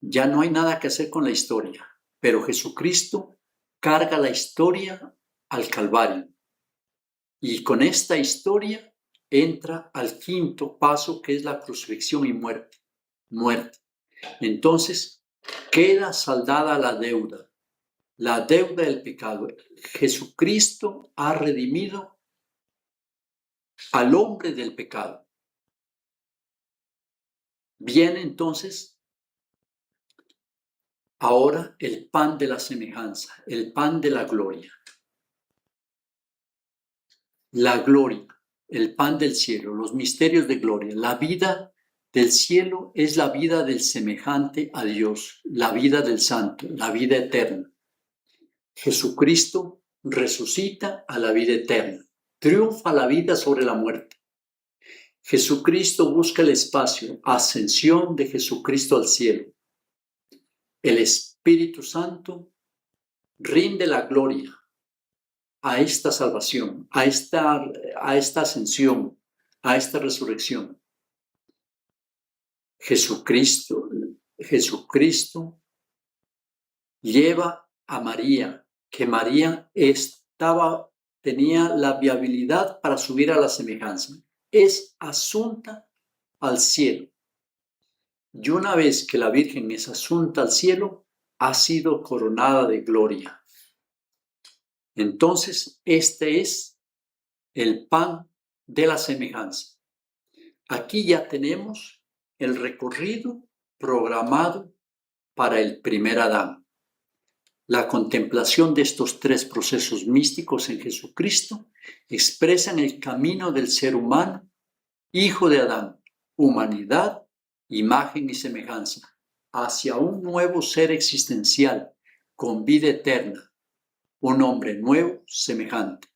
Ya no hay nada que hacer con la historia, pero Jesucristo carga la historia al Calvario. Y con esta historia entra al quinto paso, que es la crucifixión y muerte. Entonces, queda saldada la deuda del pecado. Jesucristo ha redimido al hombre del pecado. Viene entonces ahora el pan de la semejanza, el pan de la gloria. La gloria, el pan del cielo, los misterios de gloria. La vida del cielo es la vida del semejante a Dios, la vida del santo, la vida eterna. Jesucristo resucita a la vida eterna, triunfa la vida sobre la muerte. Jesucristo busca el espacio, ascensión de Jesucristo al cielo. El Espíritu Santo rinde la gloria a esta salvación, a esta ascensión, a esta resurrección. Jesucristo lleva a María, que María tenía la viabilidad para subir a la semejanza. Es asunta al cielo. Y una vez que la Virgen es asunta al cielo, ha sido coronada de gloria. Entonces, este es el pan de la semejanza. Aquí ya tenemos el recorrido programado para el primer Adán. La contemplación de estos tres procesos místicos en Jesucristo expresan el camino del ser humano, hijo de Adán, humanidad, imagen y semejanza, hacia un nuevo ser existencial con vida eterna, un hombre nuevo semejante.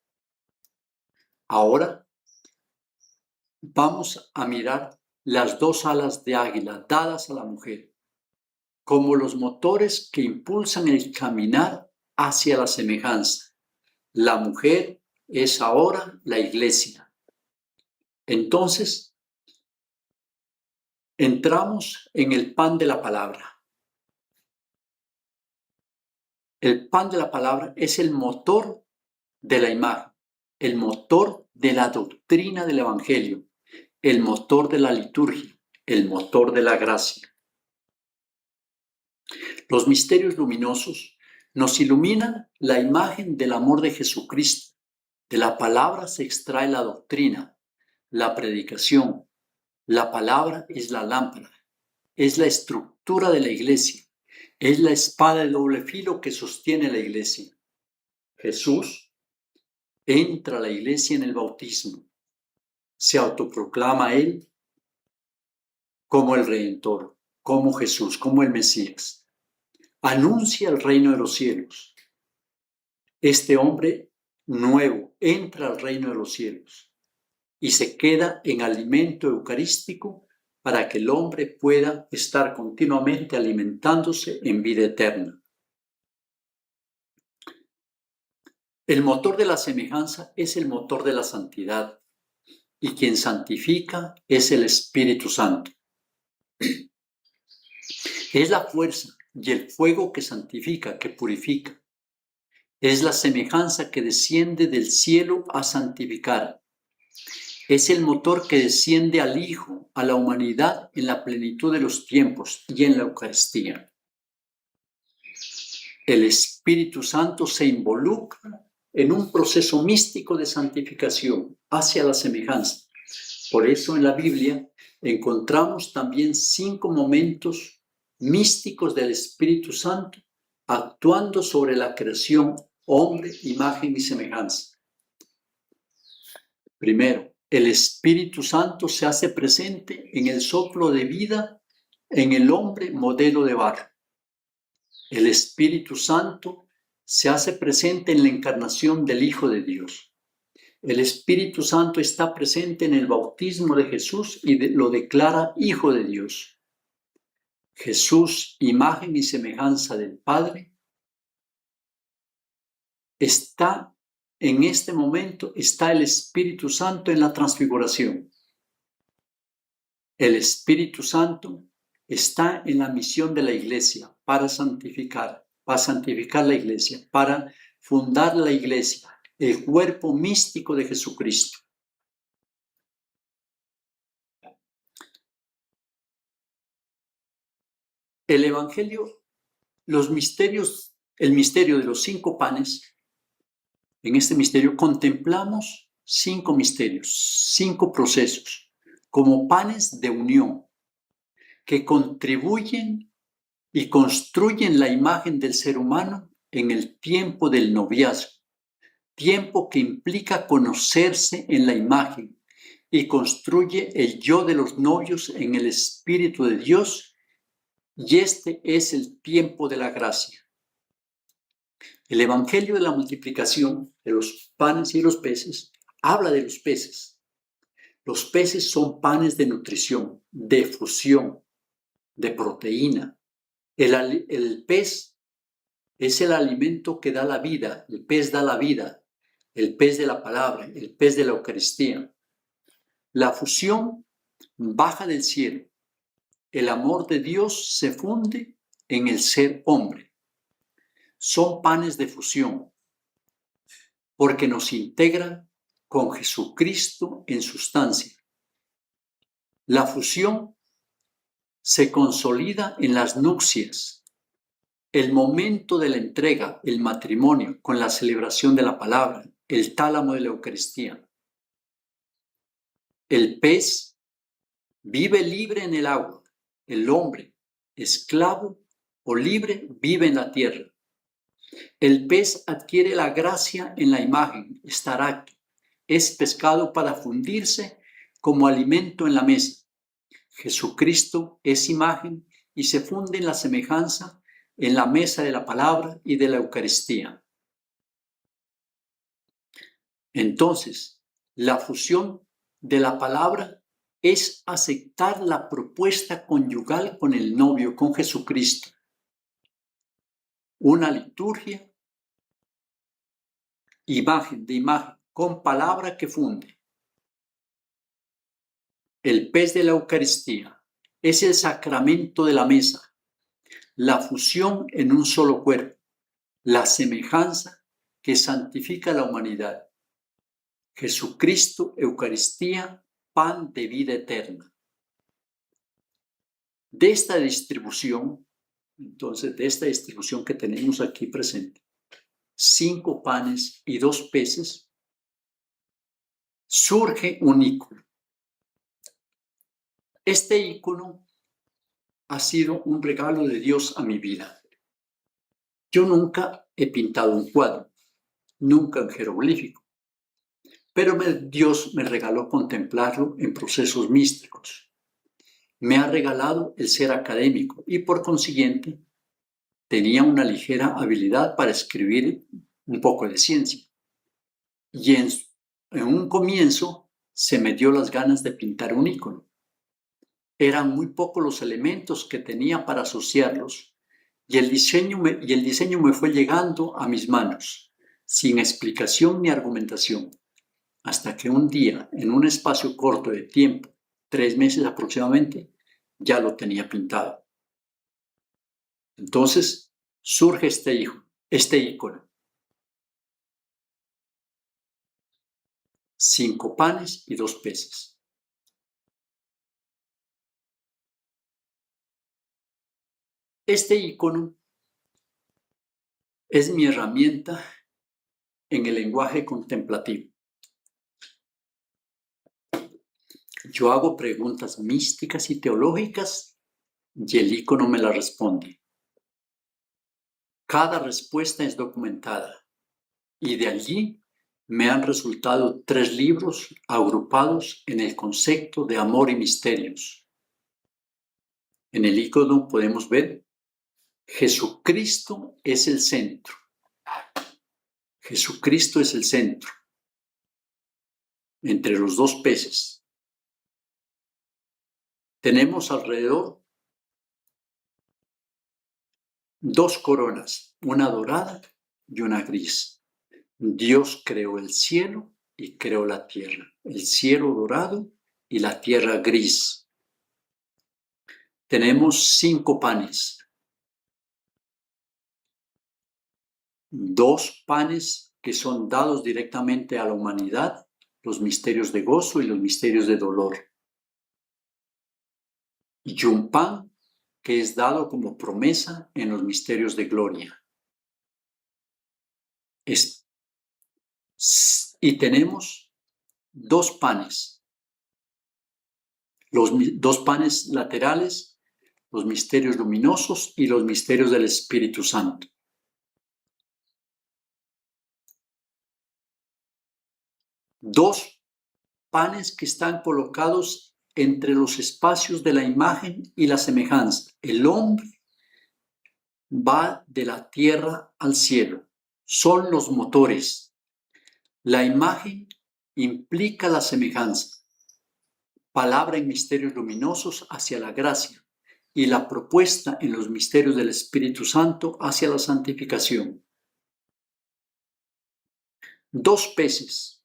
Ahora vamos a mirar las dos alas de águila dadas a la mujer como los motores que impulsan el caminar hacia la semejanza. La mujer es ahora la iglesia. Entonces, entramos en el pan de la palabra. El pan de la palabra es el motor de la imagen, el motor de la doctrina del Evangelio, el motor de la liturgia, el motor de la gracia. Los misterios luminosos nos iluminan la imagen del amor de Jesucristo. De la palabra se extrae la doctrina, la predicación. La palabra es la lámpara, es la estructura de la iglesia, es la espada de doble filo que sostiene la iglesia. Jesús entra a la iglesia en el bautismo. Se autoproclama a él como el Redentor, como Jesús, como el Mesías. Anuncia el reino de los cielos. Este hombre nuevo entra al reino de los cielos y se queda en alimento eucarístico para que el hombre pueda estar continuamente alimentándose en vida eterna. El motor de la semejanza es el motor de la santidad, y quien santifica es el Espíritu Santo. Es la fuerza y el fuego que santifica, que purifica. Es la semejanza que desciende del cielo a santificar. Es el motor que desciende al Hijo, a la humanidad en la plenitud de los tiempos y en la Eucaristía. El Espíritu Santo se involucra en un proceso místico de santificación hacia la semejanza. Por eso en la Biblia encontramos también 5 momentos místicos del Espíritu Santo actuando sobre la creación, hombre, imagen y semejanza. Primero, el Espíritu Santo se hace presente en el soplo de vida en el hombre modelo de barro. El Espíritu Santo se hace presente en la encarnación del Hijo de Dios. El Espíritu Santo está presente en el bautismo de Jesús y lo declara Hijo de Dios. Jesús, imagen y semejanza del Padre, está en este momento, está el Espíritu Santo en la transfiguración. El Espíritu Santo está en la misión de la iglesia para santificar la iglesia, para fundar la iglesia, el cuerpo místico de Jesucristo. El Evangelio, el misterio de los 5 panes, en este misterio contemplamos 5 misterios, 5 procesos, como panes de unión, que contribuyen y construyen la imagen del ser humano en el tiempo del noviazgo, tiempo que implica conocerse en la imagen y construye el yo de los novios en el Espíritu de Dios, y este es el tiempo de la gracia. El Evangelio de la multiplicación de los panes y los peces habla de los peces. Los peces son panes de nutrición, de fusión, de proteína. El pez es el alimento que da la vida, el pez da la vida, el pez de la palabra, el pez de la Eucaristía. La fusión baja del cielo. El amor de Dios se funde en el ser hombre. Son panes de fusión, porque nos integran con Jesucristo en sustancia. La fusión se consolida en las nupcias, el momento de la entrega, el matrimonio, con la celebración de la palabra, el tálamo de la Eucaristía. El pez vive libre en el agua, el hombre, esclavo o libre, vive en la tierra. El pez adquiere la gracia en la imagen, estar acto. Es pescado para fundirse como alimento en la mesa. Jesucristo es imagen y se funde en la semejanza en la mesa de la palabra y de la Eucaristía. Entonces, la fusión de la palabra es aceptar la propuesta conyugal con el novio, con Jesucristo. Una liturgia, imagen de imagen, con palabra que funde. El pez de la Eucaristía es el sacramento de la mesa, la fusión en un solo cuerpo. la semejanza que santifica a la humanidad. Jesucristo, Eucaristía, pan de vida eterna. De esta distribución, entonces, de esta distribución que tenemos aquí presente, 5 panes y 2 peces, surge un ícono. Este ícono ha sido un regalo de Dios a mi vida. Yo nunca he pintado un cuadro, nunca un jeroglífico, pero Dios me regaló contemplarlo en procesos místicos. Me ha regalado el ser académico y por consiguiente tenía una ligera habilidad para escribir un poco de ciencia. Y en un comienzo se me dio las ganas de pintar un ícono. Eran muy pocos los elementos que tenía para asociarlos y el diseño me fue llegando a mis manos, sin explicación ni argumentación, hasta que un día, en un espacio corto de tiempo, 3 meses aproximadamente, ya lo tenía pintado. Entonces surge este ícono. 5 panes y 2 peces. Este ícono es mi herramienta en el lenguaje contemplativo. Yo hago preguntas místicas y teológicas y el ícono me las responde. Cada respuesta es documentada y de allí me han resultado 3 libros agrupados en el concepto de amor y misterios. En el ícono podemos ver Jesucristo es el centro. Jesucristo es el centro. Entre los 2 peces tenemos alrededor 2 coronas, una dorada y una gris. Dios creó el cielo y creó la tierra, el cielo dorado y la tierra gris. Tenemos 5 panes, 2 panes que son dados directamente a la humanidad, los misterios de gozo y los misterios de dolor. Y un pan que es dado como promesa en los misterios de gloria. Y tenemos 2 panes, los 2 panes laterales, los misterios luminosos y los misterios del Espíritu Santo. Dos panes que están colocados entre los espacios de la imagen y la semejanza. El hombre va de la tierra al cielo. Son los motores. La imagen implica la semejanza. Palabra en misterios luminosos hacia la gracia y la propuesta en los misterios del Espíritu Santo hacia la santificación. 2 peces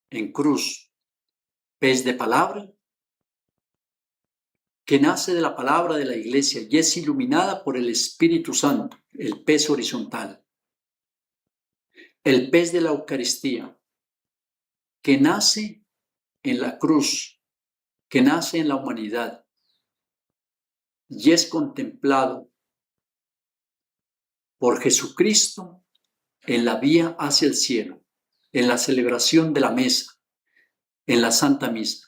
en cruz, pez de palabra, que nace de la palabra de la iglesia y es iluminada por el Espíritu Santo, el pez horizontal. El pez de la Eucaristía, que nace en la cruz, que nace en la humanidad y es contemplado por Jesucristo en la vía hacia el cielo, en la celebración de la mesa, en la Santa Misa.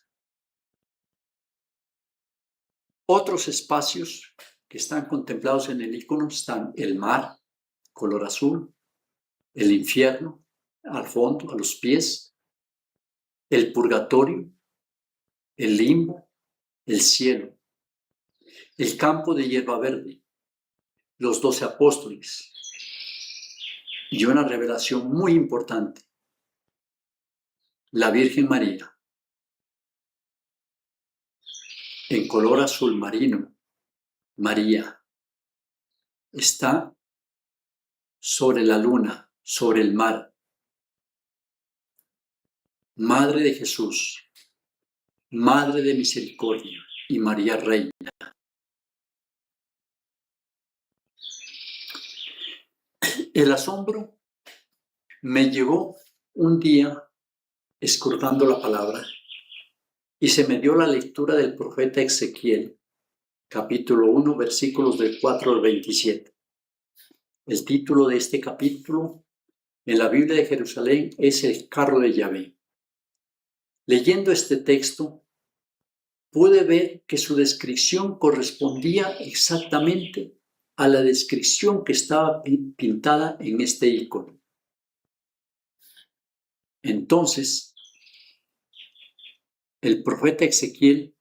Otros espacios que están contemplados en el icono están el mar, color azul, el infierno, al fondo, a los pies, el purgatorio, el limbo, el cielo, el campo de hierba verde, los 12 apóstoles y una revelación muy importante, la Virgen María, en color azul marino. María está sobre la luna, sobre el mar. Madre de Jesús, Madre de misericordia y María Reina. El asombro me llegó un día escrutando la palabra y se me dio la lectura del profeta Ezequiel, capítulo 1, versículos del 4 al 27. El título de este capítulo en la Biblia de Jerusalén es El carro de Yahvé. Leyendo este texto, pude ver que su descripción correspondía exactamente a la descripción que estaba pintada en este icono. Entonces, el profeta Ezequiel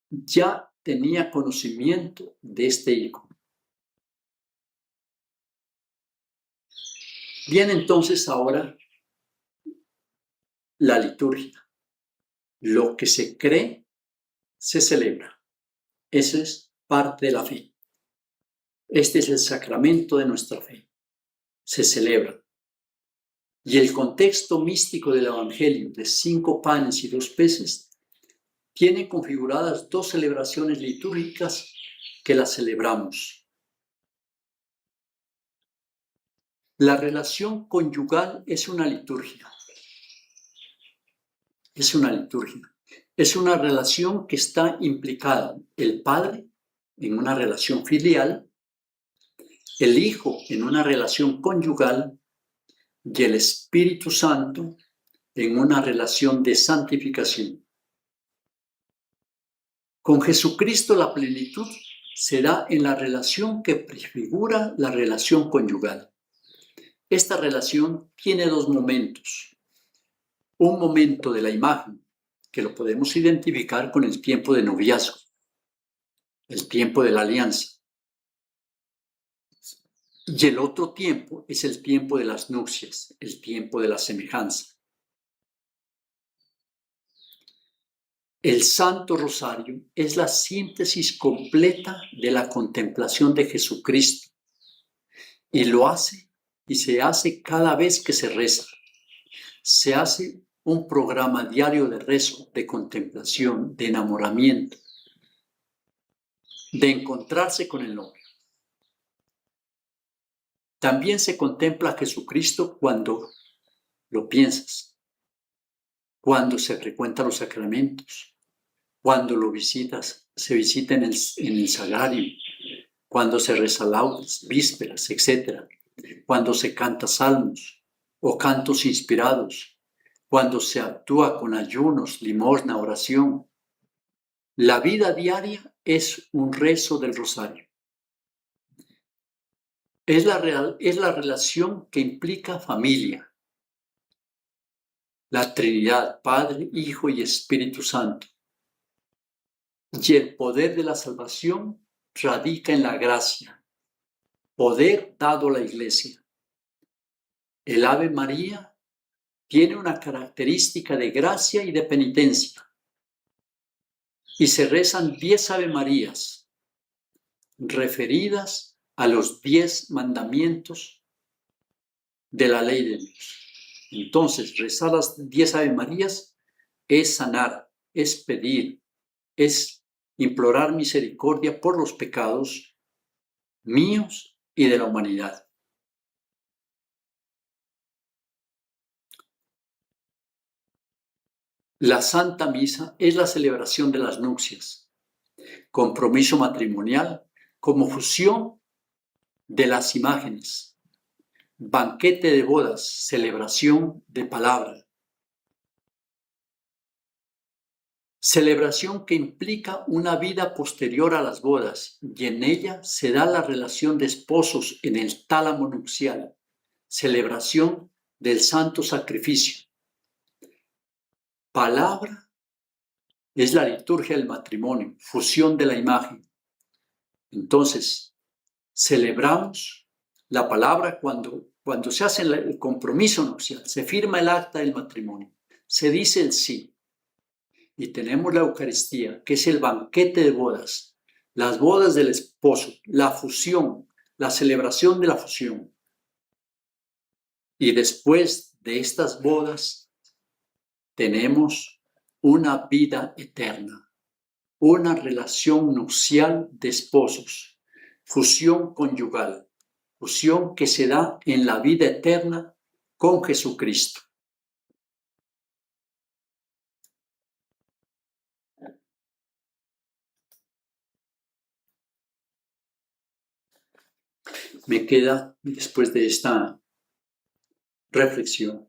ya tenía conocimiento de este icono. Viene entonces ahora la liturgia. Lo que se cree, se celebra. Eso es parte de la fe. Este es el sacramento de nuestra fe. Se celebra. Y el contexto místico del Evangelio de 5 panes y 2 peces tiene configuradas 2 celebraciones litúrgicas que las celebramos. La relación conyugal es una liturgia. Es una liturgia. Es una relación que está implicada el Padre en una relación filial, el Hijo en una relación conyugal y el Espíritu Santo en una relación de santificación. Con Jesucristo la plenitud se da en la relación que prefigura la relación conyugal. Esta relación tiene 2 momentos. Un momento de la imagen, que lo podemos identificar con el tiempo de noviazgo, el tiempo de la alianza. Y el otro tiempo es el tiempo de las nupcias, el tiempo de la semejanza. El Santo Rosario es la síntesis completa de la contemplación de Jesucristo y lo hace y se hace cada vez que se reza. Se hace un programa diario de rezo, de contemplación, de enamoramiento, de encontrarse con el novio. También se contempla a Jesucristo cuando lo piensas, cuando se frecuentan los sacramentos, cuando lo visitas, se visita en el sagrario, cuando se reza laudes, vísperas, etc., cuando se canta salmos o cantos inspirados, cuando se actúa con ayunos, limosna, oración. La vida diaria es un rezo del rosario. Es la relación que implica familia. La Trinidad, Padre, Hijo y Espíritu Santo. Y el poder de la salvación radica en la gracia, poder dado a la Iglesia. El Ave María tiene una característica de gracia y de penitencia. Y se rezan 10 Ave Marías referidas a los 10 mandamientos de la ley de Dios. Entonces, rezar las 10 Ave Marías es sanar, es pedir, es implorar misericordia por los pecados míos y de la humanidad. La Santa Misa es la celebración de las nupcias, compromiso matrimonial como fusión de las imágenes, banquete de bodas, celebración de palabra. Celebración que implica una vida posterior a las bodas y en ella se da la relación de esposos en el tálamo nupcial, celebración del santo sacrificio. Palabra es la liturgia del matrimonio, fusión de la imagen. Entonces, celebramos la palabra cuando se hace el compromiso nupcial, se firma el acta del matrimonio, se dice el sí. Y tenemos la Eucaristía, que es el banquete de bodas, las bodas del esposo, la fusión, la celebración de la fusión. Y después de estas bodas, tenemos una vida eterna, una relación nupcial de esposos, fusión conyugal, fusión que se da en la vida eterna con Jesucristo. Me queda, después de esta reflexión,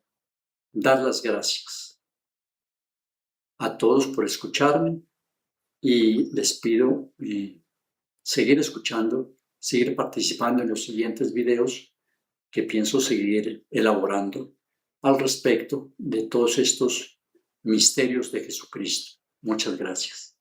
dar las gracias a todos por escucharme y les pido seguir escuchando, seguir participando en los siguientes videos que pienso seguir elaborando al respecto de todos estos misterios de Jesucristo. Muchas gracias.